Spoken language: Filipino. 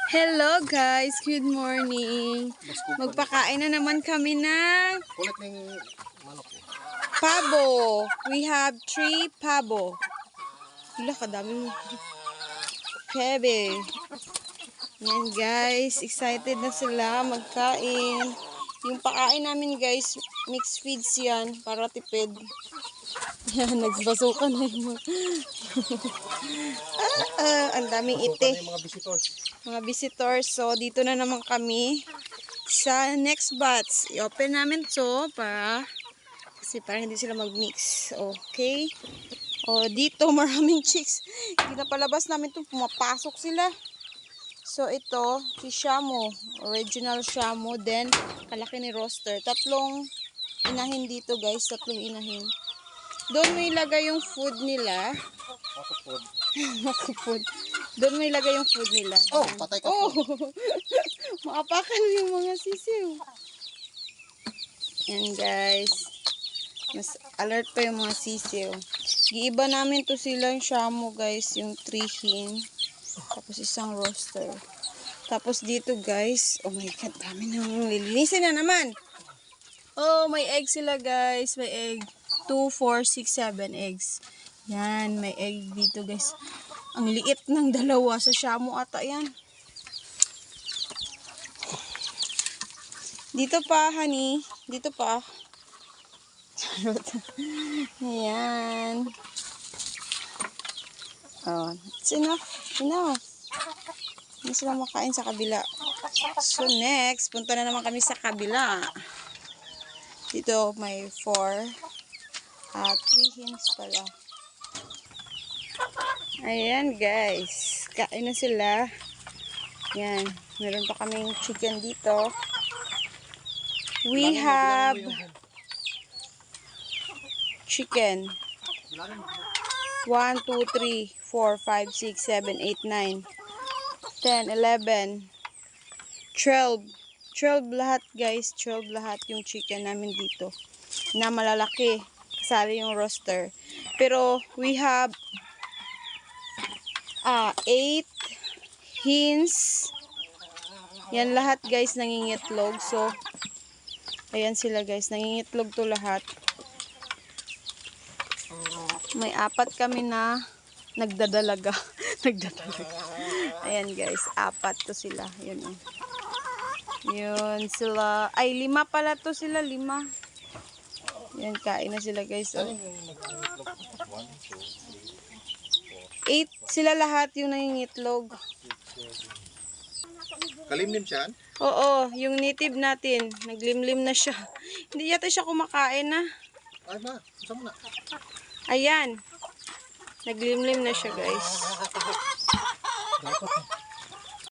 Hello guys, good morning. Magpakain na naman kami ng Kulit ng manok. pabo. We have 3 pabo. Wala, kadami mo. Pebe. Yan guys, excited na sila magkain. Yung pakain namin guys, mixed feeds yan para tipid. Yan, nagbasukan na yung ang daming ite. Mga visitors. Mga visitors. So, dito na naman kami sa next batch. I-open namin to kasi para hindi sila mag-mix. Okay? O, dito maraming chicks. Pinapalabas namin to, pumapasok sila. So, ito, si Shamu. Original Shamu. Then, kalaki ni Roster. Tatlong inahin dito guys. Tatlong inahin. Doon mo ilagay yung food nila. Food. Food. Doon mo ilagay yung food nila. Oh, patay ka. Oh! Maapakan mo yung mga sisiw. Yan guys. Mas alert pa yung mga sisiw. Giiba namin to silang Shamu guys. Yung 3 hin. Tapos isang roster. Tapos dito guys. Oh my god. Dami nang lilinisin na naman. Oh, may egg sila guys. May egg. 2, 4, 6, 7 eggs. Yan. May egg dito guys. Ang liit ng dalawa sa Shamu ata yan. Dito pa, honey. Dito pa. Ayan. Oh, it's enough. Enough. Hindi sila makain sa kabila. So next, punta na naman kami sa kabila. Dito may 4. 3 hens pala. Ayan guys. Kain na sila. Yan. Meron pa kaming chicken dito. We have chicken. 1, 2, 3, 4, 5, 6, 7, 8, 9, 10, 11, 12. 12 lahat guys. 12 lahat yung chicken namin dito. Na malalaki. Kasali yung roster. Pero we have 8 hens. Yan lahat guys nangingitlog. So ayan sila guys, nangingitlog to lahat. May 4 kami na nagdadalaga. Nagdadalaga. Ayan guys, 4 to sila. Yun. Yun sila. Ay, 5 pala to sila, 5. Yan, kain na sila guys. 8 sila lahat yung nangingitlog. Kalimlim siya? Oo, yung native natin. Naglimlim na siya. Hindi yata siya kumakain na. Ay ma, saan mo na? Ayan. Naglimlim na siya guys. Dapat